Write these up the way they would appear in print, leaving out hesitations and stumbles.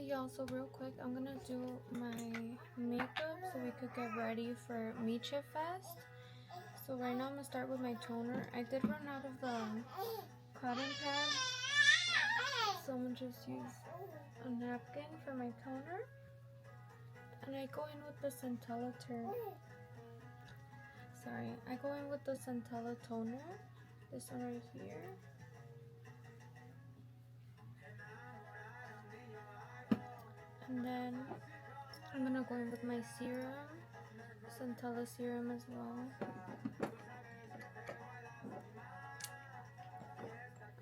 y'all, so real quick, I'm gonna do my makeup so we could get ready for Miche Fest. So right now I'm gonna start with my toner. I did run out of the cotton pad, so I'm gonna just use a napkin for my toner. And I go in with the Centella toner, this one right here. And then I'm gonna go in with my serum, Centella serum as well.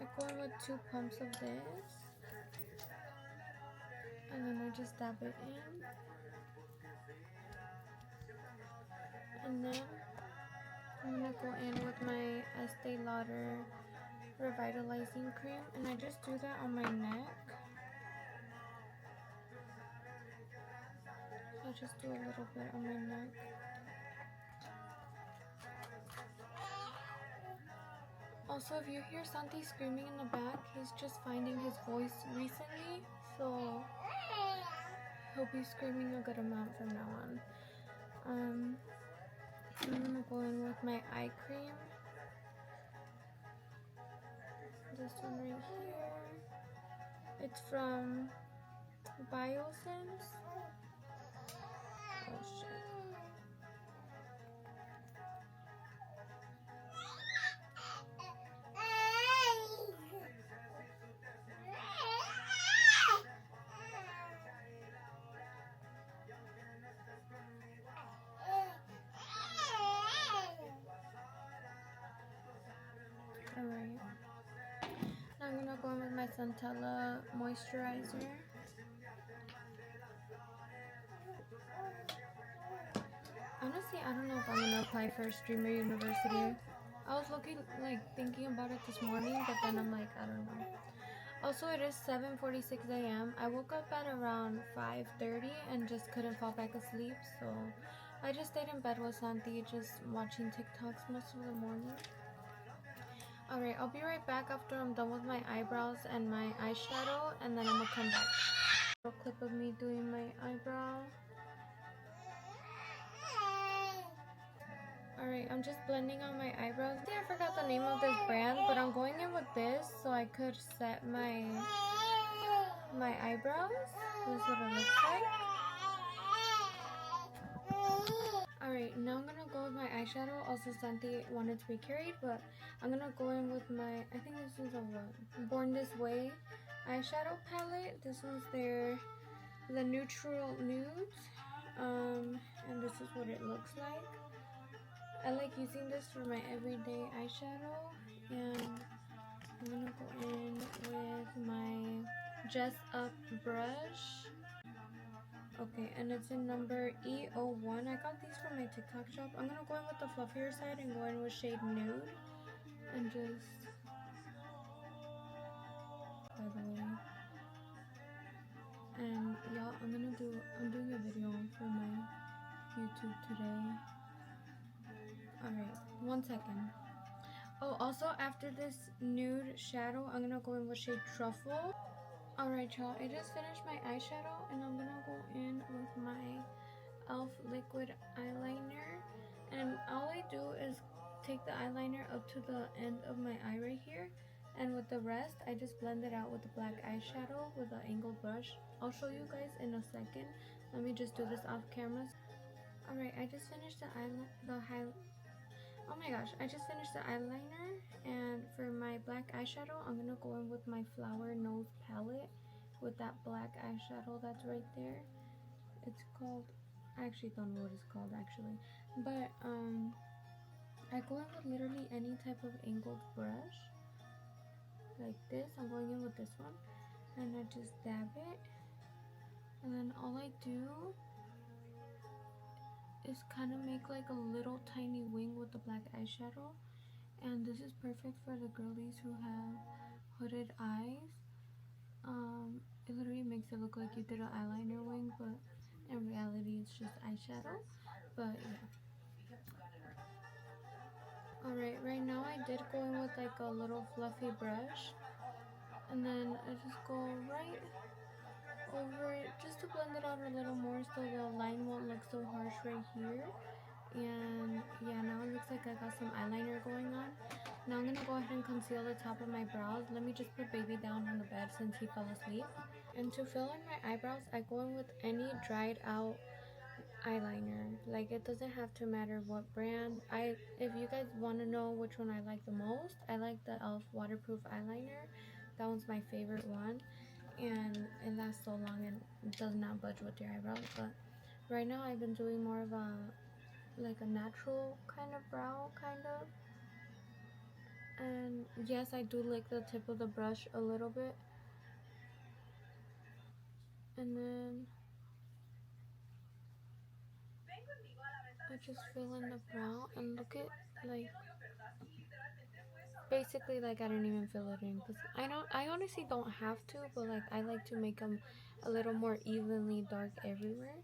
I go in with 2 pumps of this, and then I just dab it in. And then I'm gonna go in with my Estee Lauder Revitalizing Cream, and I just do that on my neck. So I just do a little bit on my neck. Also, if you hear Santi screaming in the back, he's just finding his voice recently, so he'll be screaming a good amount from now on. I'm gonna go in with my eye cream. This one right here. It's from Biosense. Oh shit. Alright. Now I'm gonna go in with my Centella moisturizer. Honestly, I don't know if I'm gonna apply for Streamer University. I was thinking about it this morning, but then I'm like, I don't know. Also, it is 7:46 a.m. I woke up at around 5:30 and just couldn't fall back asleep, so I just stayed in bed with Santi, just watching TikToks most of the morning. Alright, I'll be right back after I'm done with my eyebrows and my eyeshadow, and then I'm gonna come back. A clip of me doing my eyebrow. Alright, I'm just blending out my eyebrows. I think I forgot the name of this brand, but I'm going in with this so I could set my eyebrows. This is what it looks like. Alright, now I'm gonna go with my eyeshadow. Also, Santi wanted to be carried, but I'm gonna go in with my, I think this is a Born This Way eyeshadow palette. This one's the neutral nudes. And this is what it looks like. I like using this for my everyday eyeshadow, and I'm gonna go in with my Dress Up brush. Okay, and it's in number E01. I got these from my TikTok shop. I'm gonna go in with the fluffier side and go in with shade Nude, and just, by the way, and y'all, I'm doing a video for my YouTube today. Alright, 1 second. Oh, also after this nude shadow, I'm gonna go in with shade Truffle. Alright, y'all, I just finished my eyeshadow, and I'm gonna go in with my e.l.f. liquid eyeliner. And all I do is take the eyeliner up to the end of my eye right here, and with the rest, I just blend it out with the black eyeshadow with an angled brush. I'll show you guys in a second. Let me just do this off camera. Alright, I just finished oh my gosh, I just finished the eyeliner, and for my black eyeshadow, I'm gonna go in with my Flower Nose palette with that black eyeshadow that's right there. It's called, I actually don't know what it's called actually, but I go in with literally any type of angled brush, like this. I'm going in with this one, and I just dab it, and then all I do is kind of make like a little tiny wing with the black eyeshadow. And this is perfect for the girlies who have hooded eyes. It literally makes it look like you did an eyeliner wing, but in reality it's just eyeshadow. But yeah. Alright, right now I did go in with like a little fluffy brush, and then I just go right over it just to blend it out a little more so the line won't look so harsh right here. And yeah, now it looks like I got some eyeliner going on. Now I'm gonna go ahead and conceal the top of my brows. Let me just put baby down on the bed since he fell asleep. And to fill in my eyebrows, I go in with any dried out eyeliner. Like, it doesn't have to matter what brand. If you guys want to know which one I like the most, I like the e.l.f. waterproof eyeliner. That one's my favorite one, and it lasts so long and does not budge with your eyebrows. But right now I've been doing more of a like a natural kind of brow kind of. And yes, I do lick the tip of the brush a little bit, and then I just fill in the brow and look at like basically like I don't even fill it in because I honestly don't have to, but like I like to make them a little more evenly dark everywhere.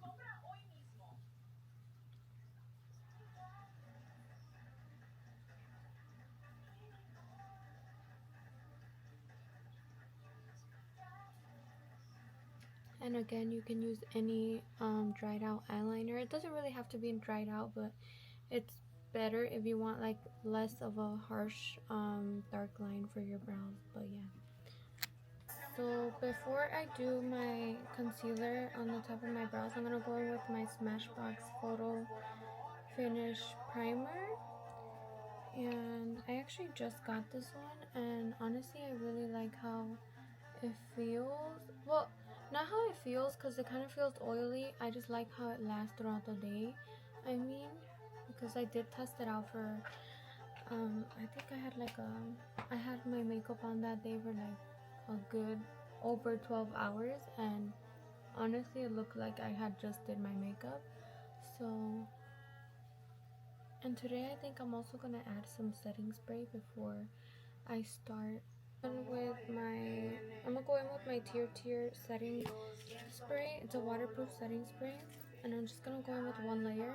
And again, you can use any dried out eyeliner. It doesn't really have to be dried out, but it's better if you want like less of a harsh dark line for your brows. But yeah. So before I do my concealer on the top of my brows, I'm gonna go in with my Smashbox Photo Finish Primer. And I actually just got this one, and honestly I really like how it feels. Well, not how it feels because it kind of feels oily. I just like how it lasts throughout the day. I mean, because I did test it out for I think I had like I had my makeup on that day for like a good over 12 hours, and honestly it looked like I had just did my makeup. So, and today I think I'm also gonna add some setting spray before I start. And with my, I'm gonna go in with my Tier setting spray. It's a waterproof setting spray, and I'm just gonna go in with one layer.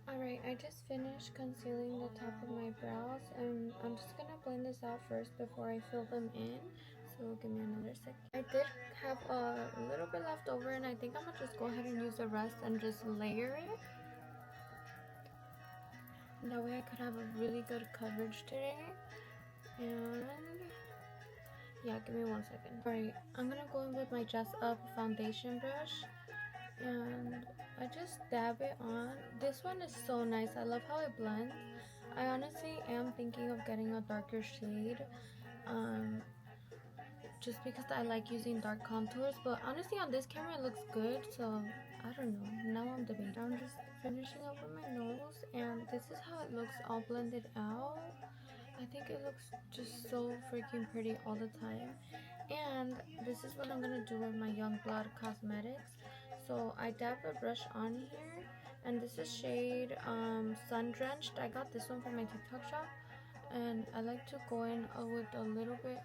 Alright, I just finished concealing the top of my brows, and I'm just gonna blend this out first before I fill them in. So give me another sec. I did have a little bit left over, and I think I'm gonna just go ahead and use the rest and just layer it. That way I could have a really good coverage today. And yeah, give me one second. Alright, I'm gonna go in with my Just Up foundation brush, and I just dab it on. This one is so nice. I love how it blends. I honestly am thinking of getting a darker shade, um, just because I like using dark contours. But honestly, on this camera it looks good, so I don't know. Now I'm debating. I'm just finishing up with my nose, and this is how it looks all blended out. I think it looks just so freaking pretty all the time. And this is what I'm gonna do with my Young Blood Cosmetics. So I dab a brush on here, and this is shade Sun Drenched. I got this one from my TikTok shop, and I like to go in with a little bit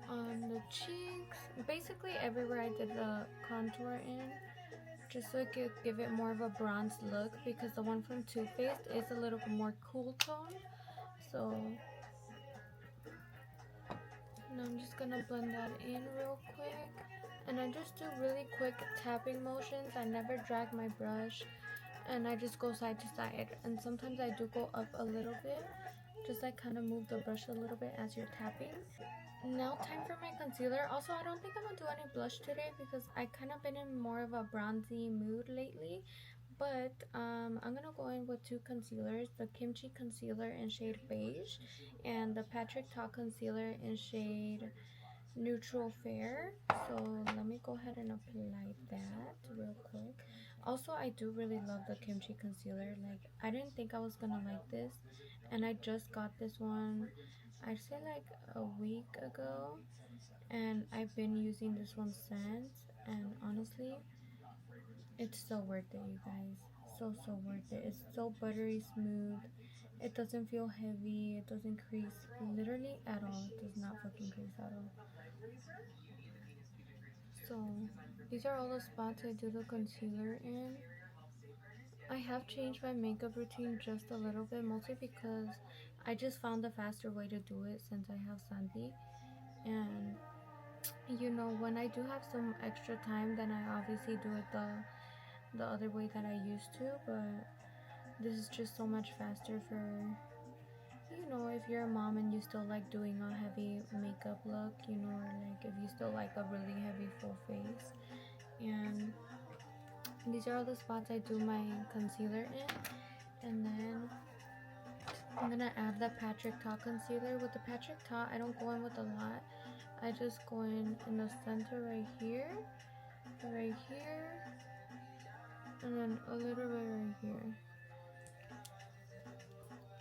on the cheeks, basically everywhere I did the contour in, just so I could give it more of a bronze look, because the one from Too Faced is a little bit more cool tone. So now I'm just gonna blend that in real quick. And I just do really quick tapping motions. I never drag my brush, and I just go side to side. And sometimes I do go up a little bit, just like kind of move the brush a little bit as you're tapping. Now time for my concealer. Also, I don't think I'm gonna do any blush today because I kind of been in more of a bronzy mood lately. But I'm gonna go in with two concealers, the Kimchi concealer in shade beige and the Patrick Ta concealer in shade neutral fair. So let me go ahead and apply that real quick. Also, I do really love the Kimchi concealer. Like, I didn't think I was gonna like this, and I just got this one, I'd say like a week ago, and I've been using this one since. And honestly, it's so worth it, you guys. So worth it. It's so buttery smooth. It doesn't feel heavy. It doesn't crease literally at all. It does not fucking crease at all. So these are all the spots I do the concealer in. I have changed my makeup routine just a little bit, mostly because I just found a faster way to do it since I have Santi. And you know, when I do have some extra time, then I obviously do it the other way that I used to, but this is just so much faster for, you know, if you're a mom and you still like doing a heavy makeup look, you know, or like if you still like a really heavy full face. And these are all the spots I do my concealer in. And then I'm gonna add the Patrick Ta concealer. With the Patrick Ta, I don't go in with a lot. I just go in the center right here, and then a little bit right here.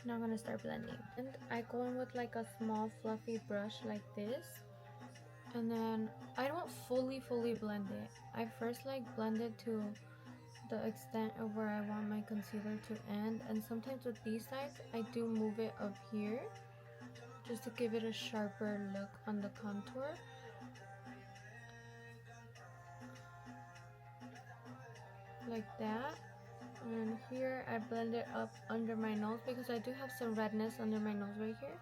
Now I'm gonna start blending. And I go in with like a small fluffy brush like this. And then I don't fully blend it. I first like blend it to the extent of where I want my concealer to end. And sometimes with these sides, I do move it up here just to give it a sharper look on the contour. Like that. And here I blend it up under my nose because I do have some redness under my nose right here.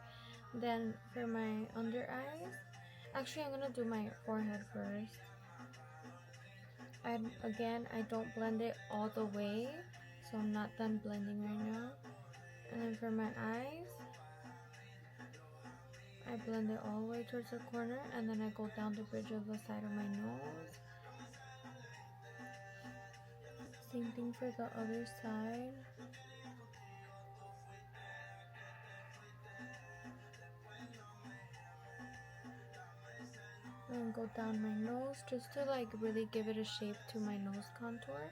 Then for my under eyes, actually I'm gonna do my forehead first. Again, I don't blend it all the way, so I'm not done blending right now. And then for my eyes, I blend it all the way towards the corner, and then I go down the bridge of the side of my nose. Same thing for the other side. And go down my nose just to like really give it a shape to my nose contour.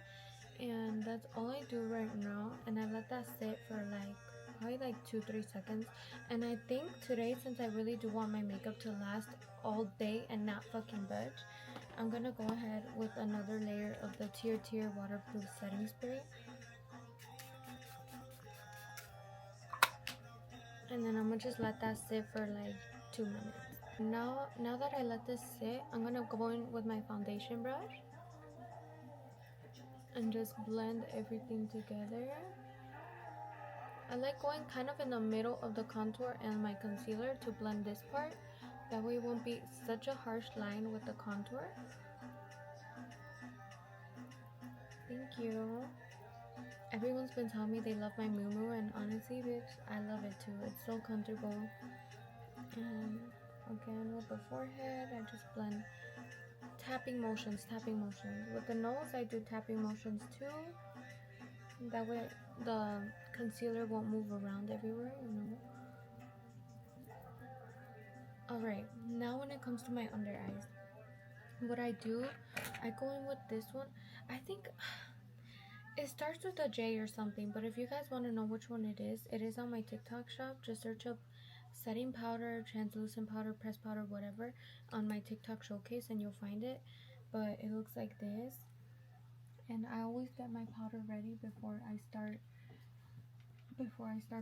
And that's all I do right now, and I let that sit for like probably like 2-3 seconds. And I think today, since I really do want my makeup to last all day and not fucking budge, I'm gonna go ahead with another layer of the Tier waterproof setting spray, and then I'm gonna just let that sit for like 2 minutes. Now that I let this sit, I'm gonna go in with my foundation brush and just blend everything together. I like going kind of in the middle of the contour and my concealer to blend this part. That way it won't be such a harsh line with the contour. Thank you. Everyone's been telling me they love my muumuu, and honestly, bitch, I love it too. It's so comfortable. And again, with the forehead, I just blend tapping motions. With the nose, I do tapping motions too. That way the concealer won't move around everywhere, you know. Alright, now when it comes to my under eyes, what I do, I go in with this one. I think it starts with a J or something, but if you guys want to know which one it is on my TikTok shop. Just search up setting powder, translucent powder, pressed powder, whatever on my TikTok showcase and you'll find it. But it looks like this. And I always get my powder ready before I start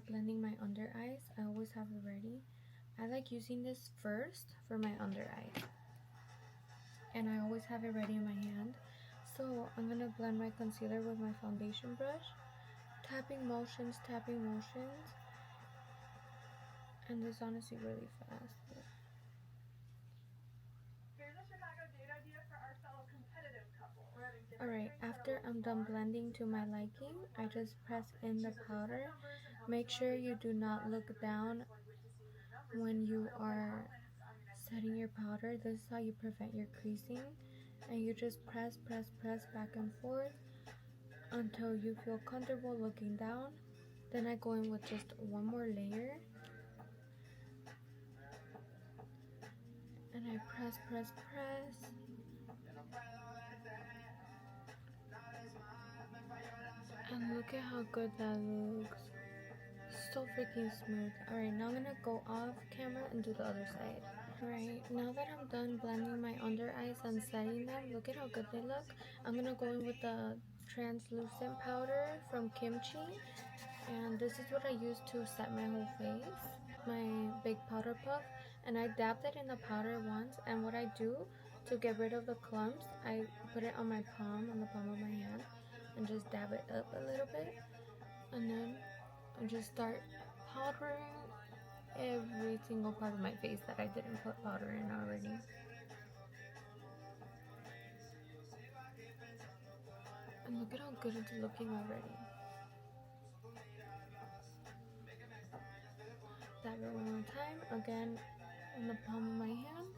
blending my under eyes. I always have it ready. I like using this first for my under eye, and I always have it ready in my hand. So I'm gonna blend my concealer with my foundation brush, tapping motions, and this honestly really fast. Alright, after I'm done blending to my liking, I just press in the powder. Make sure you do not look down when you are setting your powder. This is how you prevent your creasing. And you just press back and forth until you feel comfortable looking down. Then I go in with just one more layer. And I press. And look at how good that looks. So freaking smooth. Alright, now I'm gonna go off camera and do the other side. Alright, now that I'm done blending my under eyes and setting them, look at how good they look. I'm gonna go in with the translucent powder from Kimchi. And this is what I use to set my whole face. My big powder puff. And I dabbed it in the powder once. And what I do to get rid of the clumps, I put it on the palm of my hand. And just dab it up a little bit. And then I just start powdering every single part of my face that I didn't put powder in already. look at how good it's looking already. Dab it one more time, again in the palm of my hand.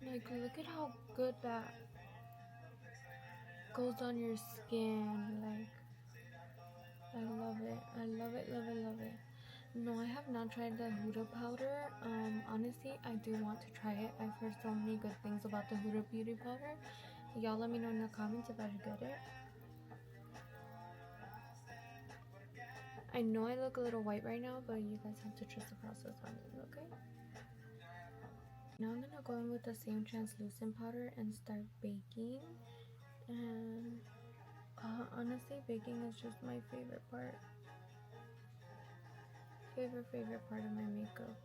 Like, look at how good that goes on your skin. Like, I love it. I love it, love it, love it. No, I have not tried the Huda powder. Honestly, I do want to try it. I've heard so many good things about the Huda beauty powder. Y'all let me know in the comments if I should get it. I know I look a little white right now, but you guys have to trust the process on me, okay? Now I'm gonna go in with the same translucent powder and start baking. And honestly, baking is just my favorite part. Favorite part of my makeup.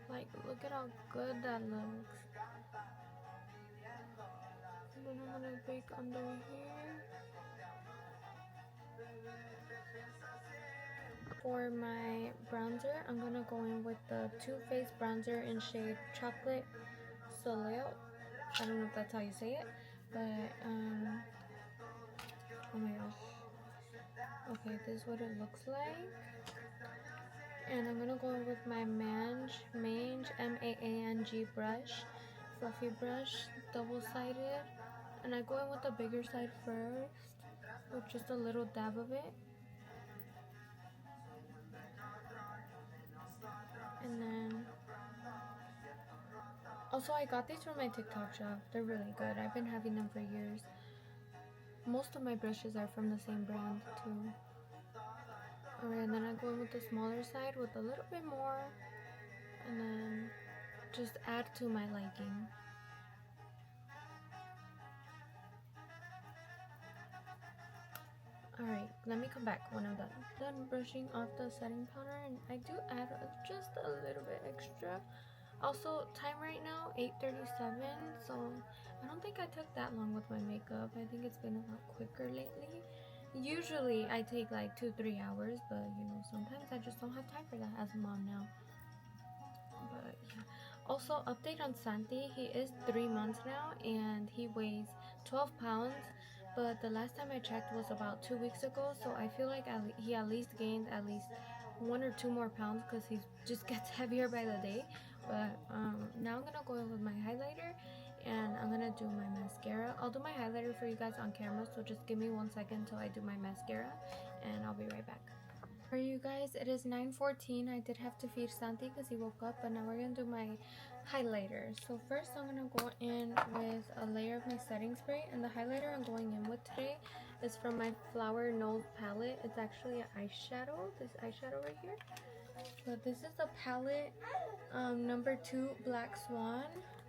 Like, look at how good that looks. And then I'm gonna bake under here. For my bronzer, I'm gonna go in with the Too Faced bronzer in shade Chocolate Soleil. I don't know if that's how you say it, but oh my gosh. Okay, this is what it looks like. And I'm gonna go in with my Mange M-A-A-N-G brush, fluffy brush, double-sided. And I go in with the bigger side first, with just a little dab of it. And then, also I got these from my TikTok shop. They're really good. I've been having them for years. Most of my brushes are from the same brand too. Alright, and then I go in with the smaller side with a little bit more. And then just add to my liking. Alright, let me come back when I'm done brushing off the setting powder, and I do add just a little bit extra. Also, time right now 8:37, so I don't think I took that long with my makeup. I think it's been a lot quicker lately. Usually I take like 2-3 hours, but you know, sometimes I just don't have time for that as a mom now. But yeah. Also, update on Santi. He is 3 months now and he weighs 12 pounds. But the last time I checked was about 2 weeks ago, so I feel like he at least gained at least 1 or 2 more pounds because he just gets heavier by the day. But now I'm gonna go in with my highlighter and I'm gonna do my mascara. I'll do my highlighter for you guys on camera, so just give me 1 second till I do my mascara and I'll be right back. For you guys, it is 9:14. I did have to feed Santi because he woke up, but now we're gonna do my highlighter. So first I'm gonna go in with a layer of my setting spray, and the highlighter I'm going in with today is from my Flower Nose palette. It's actually an eyeshadow, this eyeshadow right here. But this is the palette number 2 Black Swan.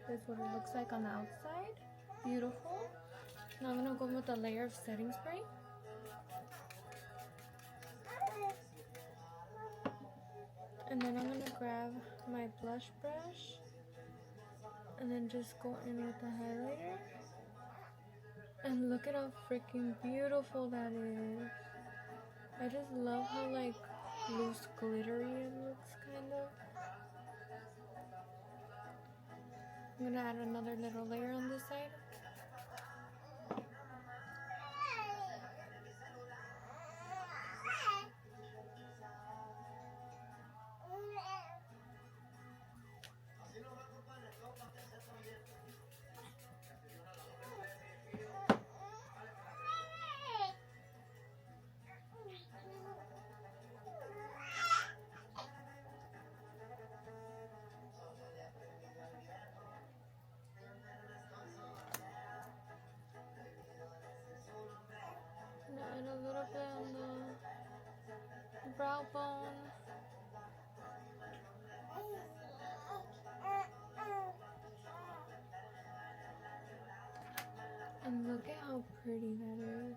This is what it looks like on the outside. Beautiful. Now I'm gonna go in with a layer of setting spray. And then I'm gonna grab my blush brush and then just go in with the highlighter. And look at how freaking beautiful that is. I just love how like loose glittery it looks, kind of. I'm gonna add another little layer on this side. And a little bit on the brow bone. And look at how pretty that is.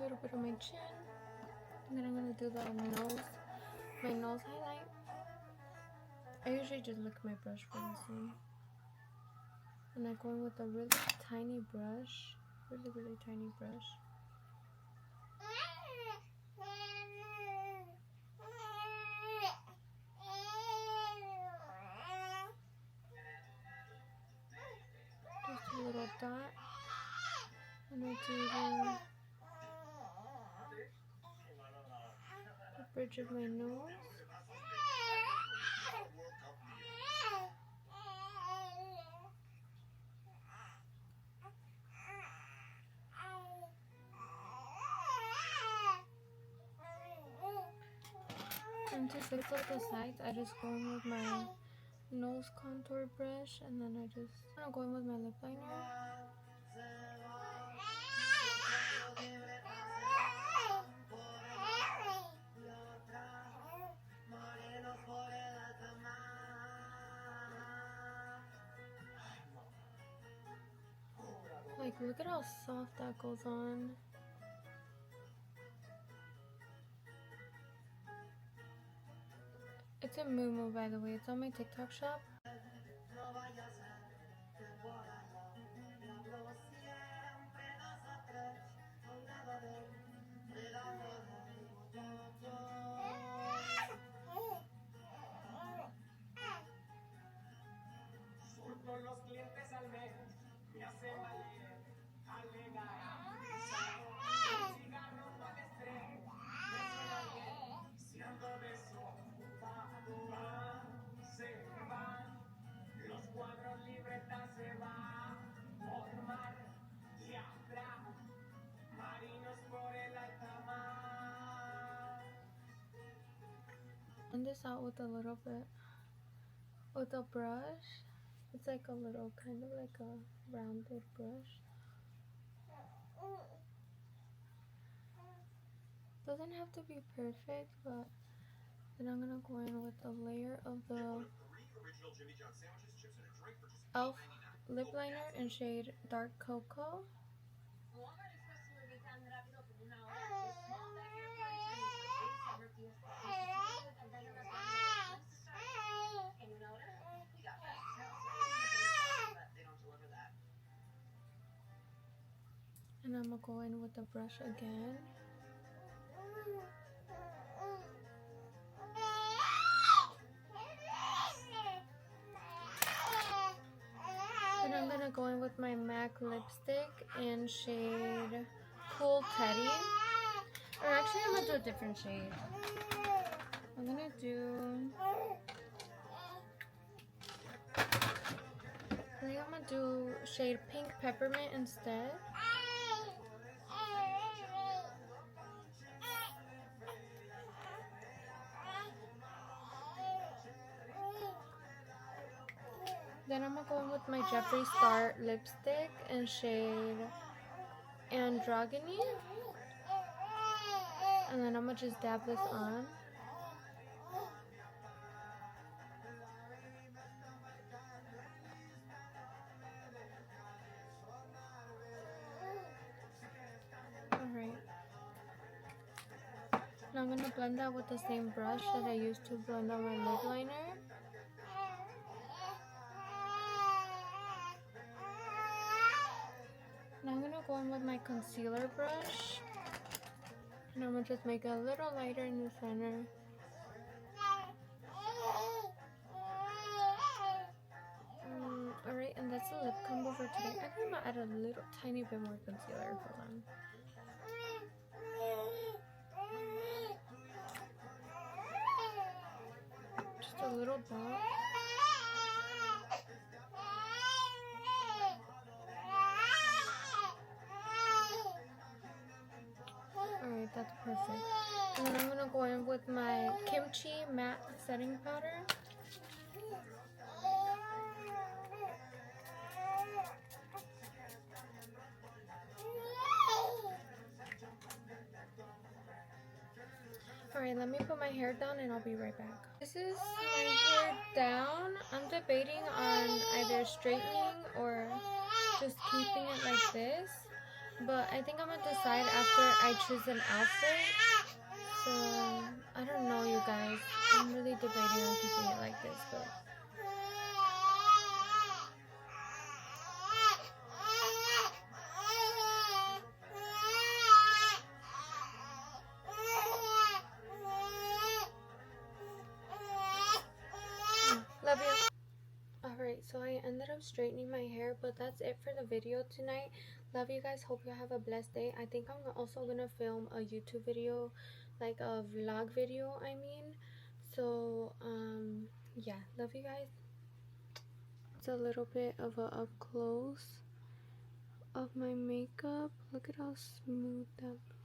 little bit of my chin. And then I'm gonna do the nose, my nose highlight. I usually just lick my brush for this one. And I'm going with a really tiny brush. Really tiny brush. Just a little dot. And I do the bridge of my nose. And to fix up the sides, I just go in with my nose contour brush, and then I'm going with my lip liner. Like, look at how soft that goes on. It's a Moo, by the way. It's on my TikTok shop. Blend this out with a little bit with a brush. It's like a little, kind of like a rounded brush. Doesn't have to be perfect, but then I'm gonna go in with a layer of the e.l.f. lip liner in shade Dark Cocoa. And I'm gonna go in with the brush again. Then I'm gonna go in with my MAC lipstick in shade Cool Teddy. Or actually, I'm gonna do a different shade. I'm gonna do... I think I'm gonna do shade Pink Peppermint instead. Then I'm gonna go in with my Jeffree Star lipstick in shade Androgyny. And then I'm gonna just dab this on. Alright. Now I'm gonna blend that with the same brush that I used to blend on my lip liner. Now I'm gonna go in with my concealer brush, and I'm gonna just make it a little lighter in the center. Alright, and that's the lip combo for today. I think I'm gonna add a little tiny bit more concealer. Hold on. Just a little dot. Alright, that's perfect. And then I'm gonna go in with my Kimchi matte setting powder. Alright, let me put my hair down and I'll be right back. This is my hair down. I'm debating on either straightening or just keeping it like this. But I think I'm gonna decide after I choose an outfit. So I don't know, you guys. I'm really debating on keeping it like this, but love you. Alright, so I ended up straightening my hair, but that's it for the video tonight. Love you guys. Hope you have a blessed day. I think I'm also gonna film a YouTube video, like a vlog video, I mean. So, yeah, love you guys. It's a little bit of a up close of my makeup. Look at how smooth that looks.